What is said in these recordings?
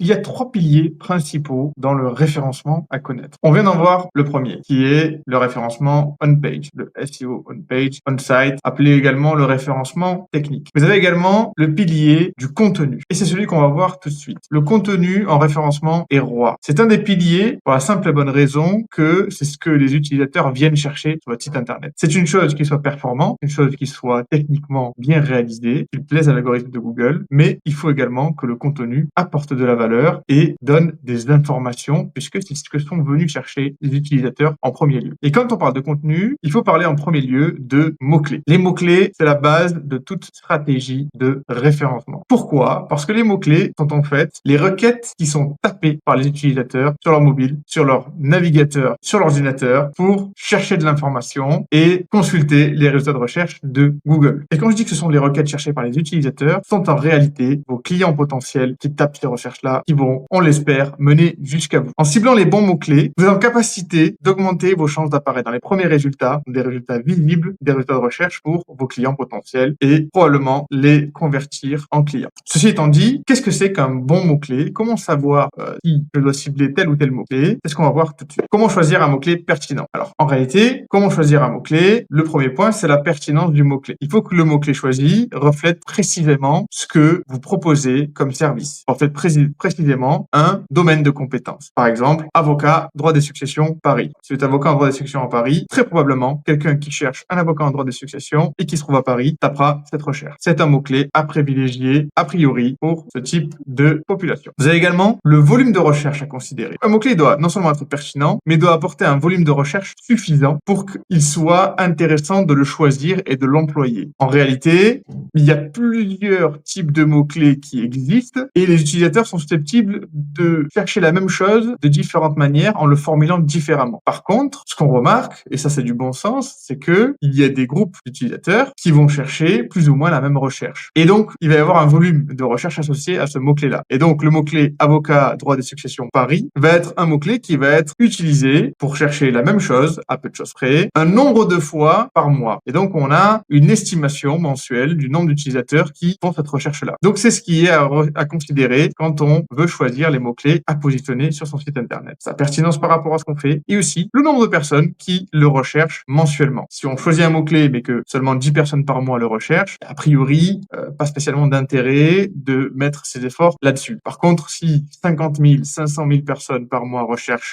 Il y a 3 piliers principaux dans le référencement à connaître. On vient d'en voir le premier, qui est le référencement on-page, le SEO on-page, on-site, appelé également le référencement technique. Vous avez également le pilier du contenu, et c'est celui qu'on va voir tout de suite. Le contenu en référencement est roi. C'est un des piliers pour la simple et bonne raison que c'est ce que les utilisateurs viennent chercher sur votre site internet. C'est une chose qui soit performant, une chose qui soit techniquement bien réalisée, qui plaise à l'algorithme de Google, mais il faut également que le contenu apporte de la valeur et donne des informations, puisque c'est ce que sont venus chercher les utilisateurs en premier lieu. Et quand on parle de contenu, il faut parler en premier lieu de mots-clés. Les mots-clés, c'est la base de toute stratégie de référencement. Pourquoi? Parce que les mots-clés sont en fait les requêtes qui sont tapées par les utilisateurs sur leur mobile, sur leur navigateur, sur l'ordinateur, pour chercher de l'information et consulter les résultats de recherche de Google. Et quand je dis que ce sont les requêtes cherchées par les utilisateurs, sont en réalité vos clients potentiels qui tapent ces recherches-là, qui vont, on l'espère, mener jusqu'à vous. En ciblant les bons mots-clés, vous êtes en capacité d'augmenter vos chances d'apparaître dans les premiers résultats, des résultats visibles, des résultats de recherche pour vos clients potentiels et probablement les convertir en clients. Ceci étant dit, qu'est-ce que c'est qu'un bon mot-clé? Comment savoir si je dois cibler tel ou tel mot-clé? C'est ce qu'on va voir tout de suite. Comment choisir un mot-clé pertinent? Alors, en réalité, comment choisir un mot-clé? Le premier point, c'est la pertinence du mot-clé. Il faut que le mot-clé choisi reflète précisément ce que vous proposez comme service. Reflète précisément un domaine de compétence. Par exemple, avocat, droit des successions, Paris. Si vous êtes avocat en droit des successions à Paris, très probablement, quelqu'un qui cherche un avocat en droit des successions et qui se trouve à Paris tapera cette recherche. C'est un mot-clé à privilégier, a priori, pour ce type de population. Vous avez également le volume de recherche à considérer. Un mot-clé doit non seulement être pertinent, mais doit apporter un volume de recherche suffisant pour qu'il soit intéressant de le choisir et de l'employer. En réalité, il y a plusieurs types de mots-clés qui existent et les utilisateurs sont susceptibles de chercher la même chose de différentes manières en le formulant différemment. Par contre, ce qu'on remarque, et ça c'est du bon sens, c'est que il y a des groupes d'utilisateurs qui vont chercher plus ou moins la même recherche. Et donc, il va y avoir un volume de recherche associé à ce mot-clé-là. Et donc, le mot-clé avocat, droit des successions, Paris, va être un mot-clé qui va être utilisé pour chercher la même chose, à peu de choses près, un nombre de fois par mois. Et donc, on a une estimation mensuelle du nombre d'utilisateurs qui font cette recherche-là. Donc, c'est ce qui est à considérer quand on veut choisir les mots-clés à positionner sur son site internet. Sa pertinence par rapport à ce qu'on fait et aussi le nombre de personnes qui le recherchent mensuellement. Si on choisit un mot-clé mais que seulement 10 personnes par mois le recherchent, a priori, pas spécialement d'intérêt de mettre ses efforts là-dessus. Par contre, si 50 000, 500 000 personnes par mois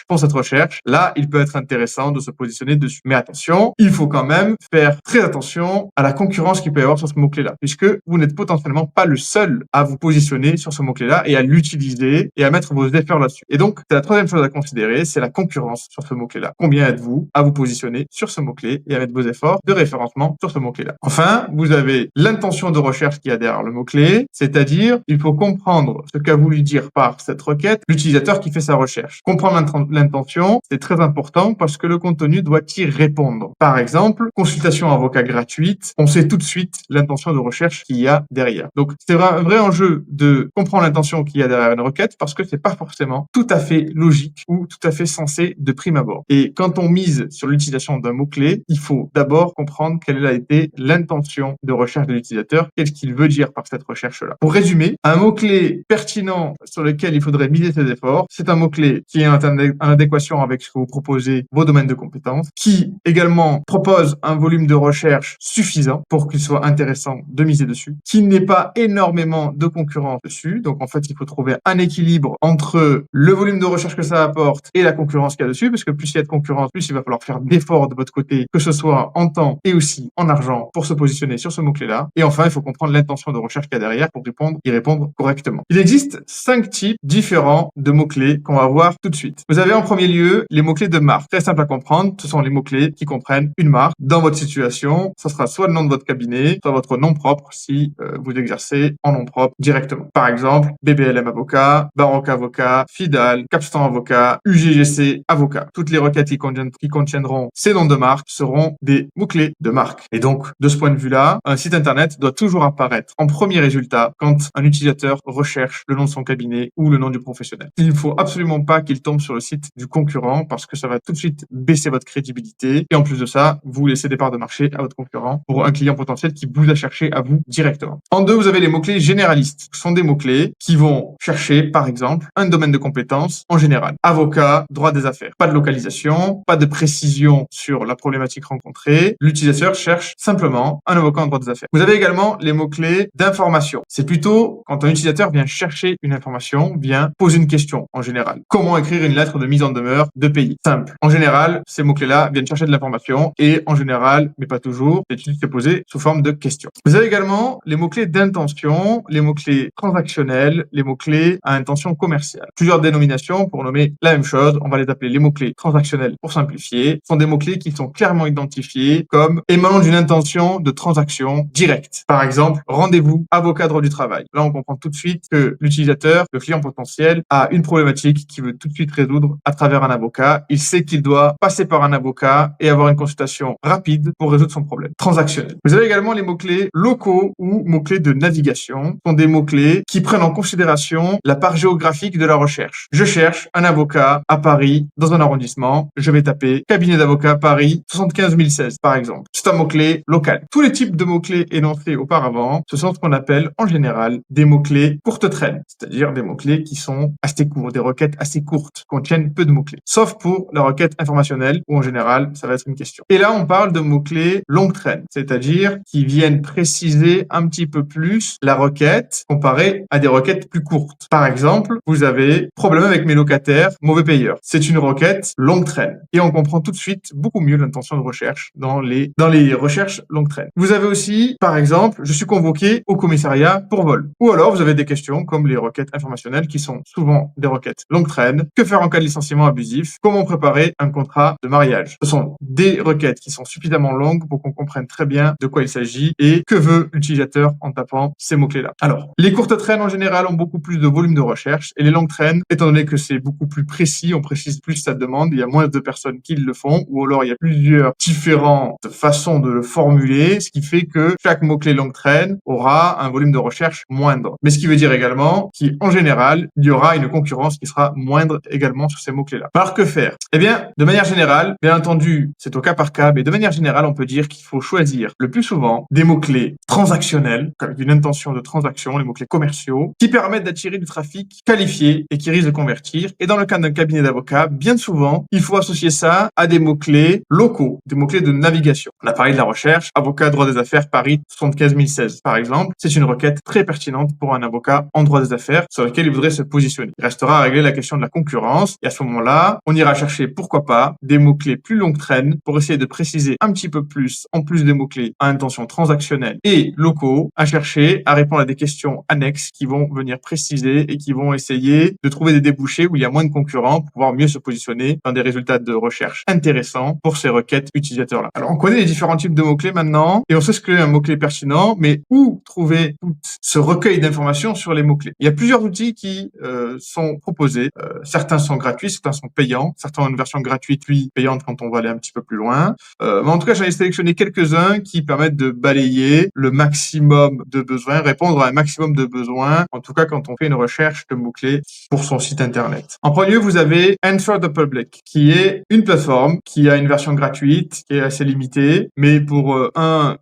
font cette recherche, là, il peut être intéressant de se positionner dessus. Mais attention, il faut quand même faire très attention à la concurrence qu'il peut y avoir sur ce mot-clé-là, puisque vous n'êtes potentiellement pas le seul à vous positionner sur ce mot-clé-là et à l'utiliser et à mettre vos efforts là-dessus. Et donc, c'est la troisième chose à considérer, c'est la concurrence sur ce mot-clé-là. Combien êtes-vous à vous positionner sur ce mot-clé et à mettre vos efforts de référencement sur ce mot-clé-là. Enfin, vous avez l'intention de recherche qu'il y a derrière le mot-clé, c'est-à-dire, il faut comprendre ce qu'a voulu dire par cette requête l'utilisateur qui fait sa recherche. Comprendre l'intention, c'est très important parce que le contenu doit y répondre. Par exemple, consultation avocat gratuite, on sait tout de suite l'intention de recherche qu'il y a derrière. Donc, c'est un vrai enjeu de comprendre l'intention qu'il y a derrière une requête parce que c'est pas forcément tout à fait logique ou tout à fait sensé de prime abord. Et quand on mise sur l'utilisation d'un mot-clé, il faut d'abord comprendre quelle a été l'intention de recherche de l'utilisateur, qu'est-ce qu'il veut dire par cette recherche-là. Pour résumer, un mot-clé pertinent sur lequel il faudrait miser ses efforts, c'est un mot-clé qui est en adéquation avec ce que vous proposez, vos domaines de compétences, qui également propose un volume de recherche suffisant pour qu'il soit intéressant de miser dessus, qui n'est pas énormément de concurrence dessus. Donc en fait, il faut trouver un équilibre entre le volume de recherche que ça apporte et la concurrence qu'il y a dessus, parce que plus il y a de concurrence, plus il va falloir faire d'efforts de votre côté, que ce soit en temps et aussi en argent pour se positionner sur ce mot-clé-là. Et enfin, il faut comprendre l'intention de recherche qu'il y a derrière pour y répondre correctement. Il existe 5 types différents de mots-clés qu'on va voir tout de suite. Vous avez en premier lieu les mots-clés de marque. Très simple à comprendre, ce sont les mots-clés qui comprennent une marque. Dans votre situation, ça sera soit le nom de votre cabinet, soit votre nom propre si vous exercez en nom propre directement. Par exemple, BBLM Avocat, Baroque Avocat, Fidal, Capstan Avocat, UGGC Avocat. Toutes les requêtes qui contiendront ces noms de marque seront des mots-clés de marque. Et donc, de ce point de vue-là, un site internet doit toujours apparaître en premier résultat quand un utilisateur recherche le nom de son cabinet ou le nom du professionnel. Il ne faut absolument pas qu'il tombe sur le site du concurrent parce que ça va tout de suite baisser votre crédibilité. Et en plus de ça, vous laissez des parts de marché à votre concurrent pour un client potentiel qui vous a cherché à vous directement. En deux, vous avez les mots-clés généralistes. Ce sont des mots-clés qui vont chercher chercher, par exemple, un domaine de compétences en général. Avocat, droit des affaires. Pas de localisation, pas de précision sur la problématique rencontrée. L'utilisateur cherche simplement un avocat en droit des affaires. Vous avez également les mots-clés d'information. C'est plutôt quand un utilisateur vient chercher une information, vient poser une question en général. Comment écrire une lettre de mise en demeure de pays? Simple. En général, ces mots-clés-là viennent chercher de l'information et en général, mais pas toujours, l'étude est posée sous forme de questions. Vous avez également les mots-clés d'intention, les mots-clés transactionnels, les mots-clés à intention commerciale. Plusieurs dénominations pour nommer la même chose. On va les appeler les mots-clés transactionnels pour simplifier. Ce sont des mots-clés qui sont clairement identifiés comme émanant d'une intention de transaction directe. Par exemple, rendez-vous avocat droit du travail. Là, on comprend tout de suite que l'utilisateur, le client potentiel, a une problématique qu'il veut tout de suite résoudre à travers un avocat. Il sait qu'il doit passer par un avocat et avoir une consultation rapide pour résoudre son problème. Transactionnel. Vous avez également les mots-clés locaux ou mots-clés de navigation. Ce sont des mots-clés qui prennent en considération la part géographique de la recherche. Je cherche un avocat à Paris, dans un arrondissement. Je vais taper cabinet d'avocat Paris 75 016, par exemple. C'est un mot-clé local. Tous les types de mots-clés énoncés auparavant, ce sont ce qu'on appelle en général des mots-clés courte traîne, c'est-à-dire des mots-clés qui sont assez courts, des requêtes assez courtes, contiennent peu de mots-clés. Sauf pour la requête informationnelle, où en général, ça va être une question. Et là, on parle de mots-clés longue traîne, c'est-à-dire qui viennent préciser un petit peu plus la requête comparée à des requêtes plus courtes. Par exemple, vous avez problème avec mes locataires, mauvais payeurs. C'est une requête longue traîne. Et on comprend tout de suite beaucoup mieux l'intention de recherche dans les recherches longue traîne. Vous avez aussi, par exemple, je suis convoqué au commissariat pour vol. Ou alors, vous avez des questions comme les requêtes informationnelles qui sont souvent des requêtes longue traîne. Que faire en cas de licenciement abusif? Comment préparer un contrat de mariage? Ce sont des requêtes qui sont suffisamment longues pour qu'on comprenne très bien de quoi il s'agit et que veut l'utilisateur en tapant ces mots-clés-là. Alors, les courtes traînes en général ont beaucoup plus de volume de recherche et les longues traînes, étant donné que c'est beaucoup plus précis, on précise plus sa demande, il y a moins de personnes qui le font ou alors il y a plusieurs différentes façons de le formuler, ce qui fait que chaque mot-clé longue traîne aura un volume de recherche moindre. Mais ce qui veut dire également qu'en général, il y aura une concurrence qui sera moindre également sur ces mots-clés-là. Alors que faire? Eh bien, de manière générale, bien entendu, c'est au cas par cas, mais de manière générale, on peut dire qu'il faut choisir le plus souvent des mots-clés transactionnels, avec une intention de transaction, les mots-clés commerciaux, qui permettent d'attirer du trafic qualifié et qui risquent de convertir. Et dans le cas d'un cabinet d'avocats, bien souvent, il faut associer ça à des mots-clés locaux, des mots-clés de navigation. On a parlé de la recherche, avocat droit des affaires Paris 75 016, par exemple. C'est une requête très pertinente pour un avocat en droit des affaires sur lequel il voudrait se positionner. Il restera à régler la question de la concurrence et à ce moment-là, on ira chercher, pourquoi pas, des mots-clés plus longue traîne pour essayer de préciser un petit peu plus, en plus des mots-clés à intention transactionnelle et locaux, à chercher à répondre à des questions annexes qui vont venir préciser et qui vont essayer de trouver des débouchés où il y a moins de concurrents pour pouvoir mieux se positionner dans des résultats de recherche intéressants pour ces requêtes utilisateurs-là. Alors, on connaît les différents types de mots-clés maintenant et on sait ce qu'est un mot-clé pertinent, mais où trouver tout ce recueil d'informations sur les mots-clés? Il y a plusieurs outils qui sont proposés. Certains sont gratuits, certains sont payants. Certains ont une version gratuite, puis payante quand on va aller un petit peu plus loin. Mais en tout cas, j'en ai sélectionné quelques-uns qui permettent de balayer le maximum de besoins, répondre à un maximum de besoins, en tout cas quand on fait une recherche de mots-clés pour son site internet. En premier lieu, vous avez Answer the Public, qui est une plateforme qui a une version gratuite, qui est assez limitée, mais pour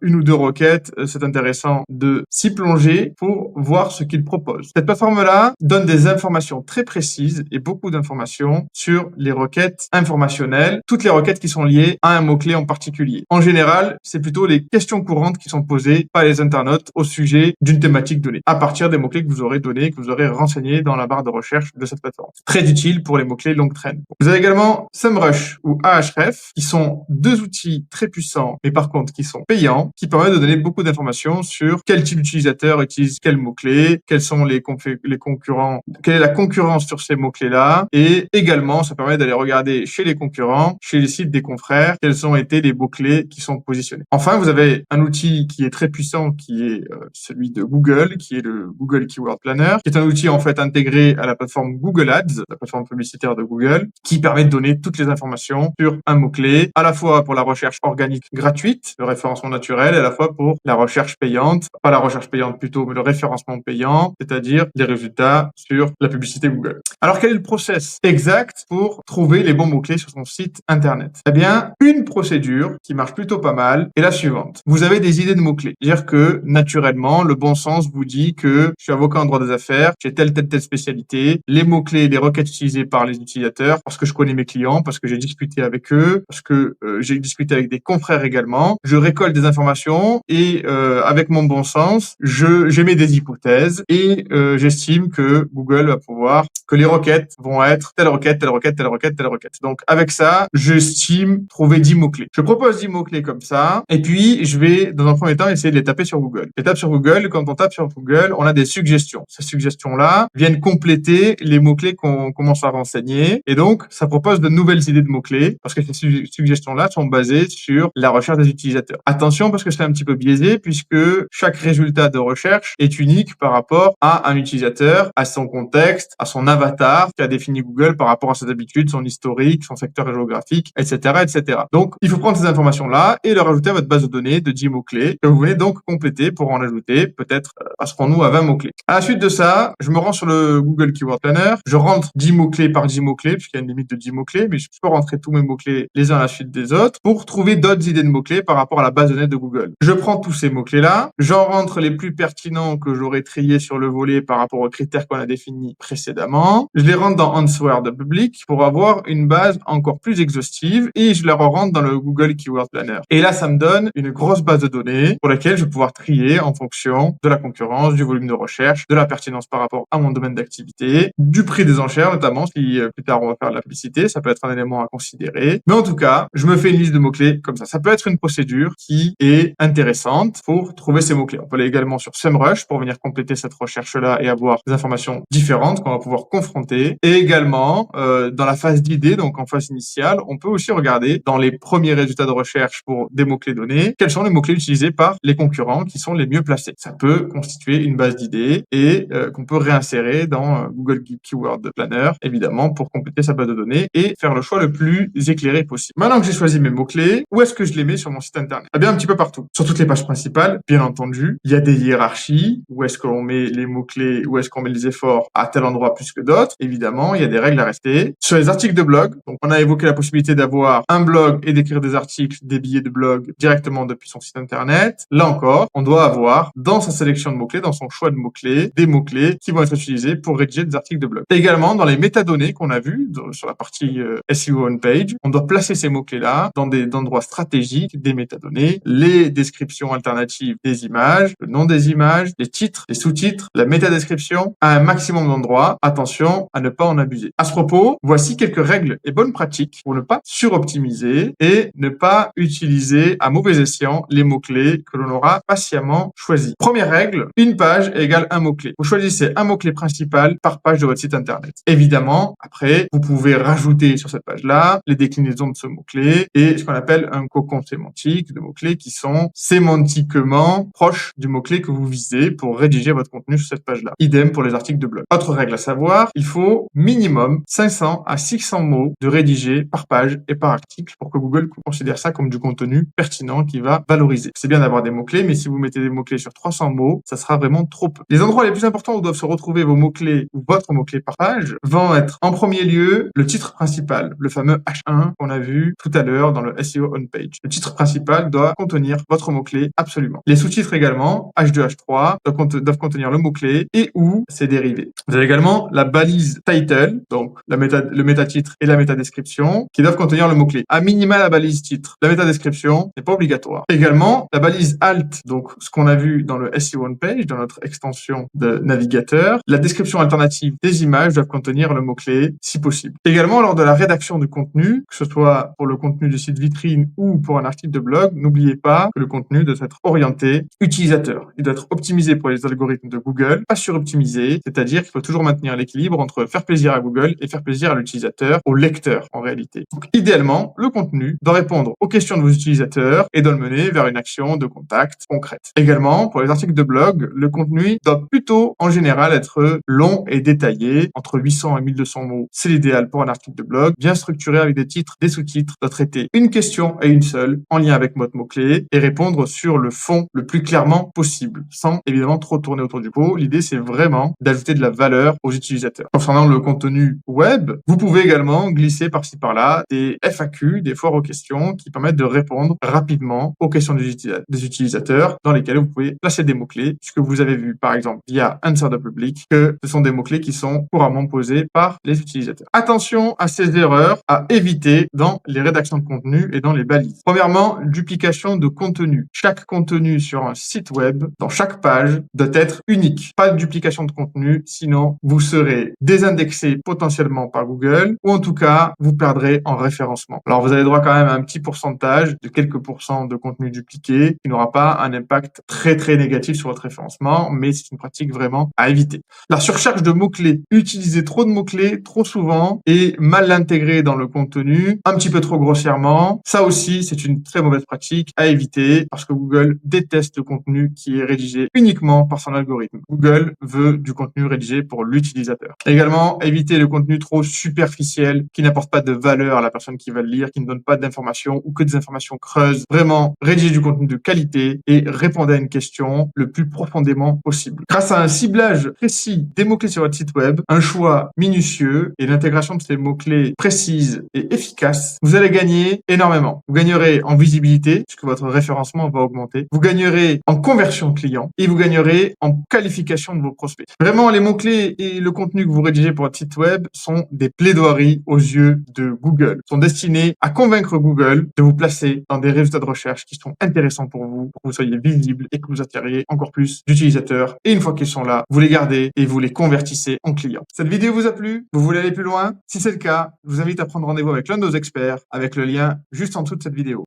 une ou deux requêtes, c'est intéressant de s'y plonger pour voir ce qu'il propose. Cette plateforme-là donne des informations très précises et beaucoup d'informations sur les requêtes informationnelles, toutes les requêtes qui sont liées à un mot-clé en particulier. En général, c'est plutôt les questions courantes qui sont posées par les internautes au sujet d'une thématique donnée, à partir des mots-clés que vous aurez donnés, que vous aurez renseignés dans la barre de recherche de cette plateforme. Très utile pour les mots-clés longue traîne. Vous avez également SEMrush ou Ahref, qui sont deux outils très puissants, mais par contre qui sont payants, qui permettent de donner beaucoup d'informations sur quel type d'utilisateur utilise quel mot-clé, quels sont les concurrents, quelle est la concurrence sur ces mots-clés-là, et également, ça permet d'aller regarder chez les concurrents, chez les sites des confrères, quels ont été les mots-clés qui sont positionnés. Enfin, vous avez un outil qui est très puissant, qui est celui de Google, qui est le Google Keyword Planner, qui est un outil en fait intégré à la plateforme Google Ads, la plateforme publicitaire de Google, qui permet de donner toutes les informations sur un mot-clé, à la fois pour la recherche organique gratuite, le référencement naturel, et à la fois pour la recherche payante, pas la recherche payante plutôt, mais le référencement payant, c'est-à-dire les résultats sur la publicité Google. Alors, quel est le process exact pour trouver les bons mots-clés sur son site internet? Eh bien, une procédure qui marche plutôt pas mal est la suivante. Vous avez des idées de mots-clés. C'est-à-dire que, naturellement, le bon sens vous dit que je suis avocat en droit des affaires, j'ai telle spécialité, les mots-clés, les requêtes utilisées par les utilisateurs, parce que je connais mes clients, parce que j'ai discuté avec eux, parce que j'ai discuté avec des confrères également. Je récolte des informations et avec mon bon sens, j'émets des hypothèses et j'estime que Google va pouvoir, que les requêtes vont être telle requête, telle requête, telle requête, telle requête. Donc avec ça, j'estime trouver 10 mots-clés. Je propose 10 mots-clés comme ça et puis je vais dans un premier temps essayer de les taper sur Google. Les tape sur Google, quand on tape sur Google, on a des suggestions. Ces suggestions-là viennent compléter les mots-clés qu'on commence à renseigner et donc ça propose de nouvelles idées de mots-clés parce que ces suggestions-là sont basées sur la recherche des utilisateurs. Attention parce que c'est un petit peu biaisé puisque chaque résultat de recherche est unique par rapport à un utilisateur, à son contexte, à son avatar qu'a défini Google par rapport à ses habitudes, son historique, son secteur géographique, etc., etc. Donc, il faut prendre ces informations-là et les rajouter à votre base de données de 10 mots-clés que vous venez donc compléter pour en ajouter peut-être, passerons-nous à 20 mots-clés. À la suite de ça, je me rends sur le Google Keyword Planner, je rentre 10 mots-clés par 10 mots-clés puisqu'il y a une limite de 10 mots-clés, mais je peux rentrer tous mes mots-clés les uns à la suite des autres pour trouver d'autres idées de mots-clés par rapport à la base de données de Google. Je prends tous ces mots-clés-là, j'en rentre les plus pertinents que j'aurais triés sur le volet par rapport aux critères qu'on a définis précédemment. Je les rentre dans Answer the Public pour avoir une base encore plus exhaustive et je les rentre dans le Google Keyword Planner. Et là, ça me donne une grosse base de données pour laquelle je vais pouvoir trier en fonction de la concurrence, du volume de recherche, de la pertinence par rapport à mon domaine d'activité, du prix des enchères notamment, si plus tard on va faire de la publicité, ça peut être un élément à considérer. Mais en tout cas, je me fais une liste de mots-clés comme ça. Ça peut être une procédure qui est intéressante pour trouver ces mots-clés. On peut aller également sur SEMrush pour venir compléter cette recherche-là et avoir des informations différentes qu'on va pouvoir confronter. Et également, dans la phase d'idée, donc en phase initiale, on peut aussi regarder dans les premiers résultats de recherche pour des mots-clés donnés, quels sont les mots-clés utilisés par les concurrents qui sont les mieux placés. Ça peut constituer une base d'idées et qu'on peut réinsérer dans Google Keyword Planner, évidemment, pour compléter sa base de données et faire le choix le plus éclairé possible. Maintenant que j'ai choisi mes mots-clés, où est-ce que je les mets sur mon site internet? Eh bien, un petit peu partout. Sur toutes les pages principales, bien entendu. Il y a des hiérarchies. Où est-ce qu'on met les mots-clés? Où est-ce qu'on met les efforts à tel endroit plus que d'autres? Évidemment, il y a des règles à respecter. Sur les articles de blog, donc on a évoqué la possibilité d'avoir un blog et d'écrire des articles, des billets de blog directement depuis son site internet. Là encore, on doit avoir dans sa sélection de mots-clés, dans son choix de mots-clés, des mots-clés qui vont être utilisés pour rédiger des articles de blog. Également, dans les métadonnées qu'on a vues sur la partie SEO on page, on doit placer ces mots-clés-là dans des endroits stratégiques des métadonnées, les descriptions alternatives des images, le nom des images, les titres, les sous-titres, la métadescription, à un maximum d'endroits. Attention à ne pas en abuser. À ce propos, voici quelques règles et bonnes pratiques pour ne pas suroptimiser et ne pas utiliser à mauvais escient les mots-clés que l'on aura patiemment choisis. Première règle, une page égale un mot-clé. Vous choisissez un mot-clé principal par page de votre site internet. Évidemment, après, vous pouvez rajouter sur cette page-là les déclinaisons de ce mot-clé et ce qu'on appelle un cocon sémantique de mots-clés qui sont sémantiquement proches du mot-clé que vous visez pour rédiger votre contenu sur cette page-là. Idem pour les articles de blog. Autre règle à savoir, il faut minimum 500 à 600 mots de rédiger par page et par article pour que Google considère ça comme du contenu pertinent qui va valoriser. C'est bien d'avoir des mots-clés, mais si vous mettez des mots-clés sur 300 mots, ça sera vraiment trop peu. Les endroits les plus importants où doivent se retrouver vos mots-clés ou votre mot-clé par page vont être en premier lieu le titre principal, le fameux H1 qu'on a vu tout à l'heure dans le SEO on page. Le titre principal doit contenir votre mot-clé absolument. Les sous-titres également, H2, H3, doivent contenir le mot-clé et ou ses dérivés. Vous avez également la balise title, donc le métatitre et la métadescription, qui doivent contenir le mot-clé. À minima, la balise titre. La métadescription n'est pas obligatoire. Également, la balise alt, donc ce qu'on a vu dans le SEO on page, dans notre extension de navigateur. La description alternative des images doivent contenir le mot-clé si possible. Également, lors de la rédaction du contenu, que ce soit pour le contenu du site vitrine ou pour un article de blog, n'oubliez pas que le contenu doit être orienté utilisateur. Il doit être optimisé pour les algorithmes de Google, pas suroptimisé, c'est-à-dire qu'il faut toujours maintenir l'équilibre entre faire plaisir à Google et faire plaisir à l'utilisateur, au lecteur en réalité. Donc, idéalement, le contenu doit répondre aux questions de vos utilisateurs et doit le mener vers une action de contact concrète. Également, pour les articles de blog, le contenu doit plutôt en général être long et détaillé, entre 800 et 1200 mots. C'est l'idéal pour un article de blog, bien structuré avec des titres, des sous-titres, doit traiter une question et une seule en lien avec votre mot-clé et répondre sur le fond le plus clairement possible, sans évidemment trop tourner autour du pot. L'idée, c'est vraiment d'ajouter de la valeur aux utilisateurs. Concernant le contenu web, vous pouvez également glisser par-ci par-là des FAQ, des foires aux questions qui permettent de répondre rapidement aux questions des utilisateurs dans lesquelles vous pouvez placer des mots-clés, ce que vous avez vu par exemple via Answer the public que ce sont des mots-clés qui sont couramment posés par les utilisateurs. Attention à ces erreurs à éviter dans les rédactions de contenu et dans les balises. Premièrement, duplication de contenu. Chaque contenu sur un site web, dans chaque page, doit être unique. Pas de duplication de contenu, sinon vous serez désindexé potentiellement par Google ou en tout cas, vous perdrez en référencement. Alors, vous avez droit quand même à un petit pourcentage de quelques pourcents de contenu dupliqué qui n'aura pas un impact très négatif sur votre référencement, mais c'est une pratique vraiment à éviter. La surcharge de mots-clés. Utiliser trop de mots-clés trop souvent et mal l'intégrés dans le contenu, un petit peu trop grossièrement. Ça aussi, c'est une très mauvaise pratique à éviter parce que Google déteste le contenu qui est rédigé uniquement par son algorithme. Google veut du contenu rédigé pour l'utilisateur. Également, éviter le contenu trop superficiel qui n'apporte pas de valeur à la personne qui va le lire, qui ne donne pas d'informations ou que des informations creuses. Vraiment, rédiger du contenu de qualité et répondre à une question le plus profondément possible. Grâce à un ciblage précis des mots-clés sur votre site web, un choix minutieux et l'intégration de ces mots-clés précises et efficaces, vous allez gagner énormément. Vous gagnerez en visibilité, puisque votre référencement va augmenter. Vous gagnerez en conversion client et vous gagnerez en qualification de vos prospects. Vraiment, les mots-clés et le contenu que vous rédigez pour votre site web sont des plaidoiries aux yeux de Google, sont destinés à convaincre Google de vous placer dans des résultats de recherche qui sont intéressants pour que vous soyez visible et que vous attiriez encore plus d'utilisateurs. Et une fois qu'ils sont là, vous les gardez et vous les convertissez en clients. Cette vidéo vous a plu? Vous voulez aller plus loin? Si c'est le cas, je vous invite à prendre rendez-vous avec l'un de nos experts avec le lien juste en dessous de cette vidéo.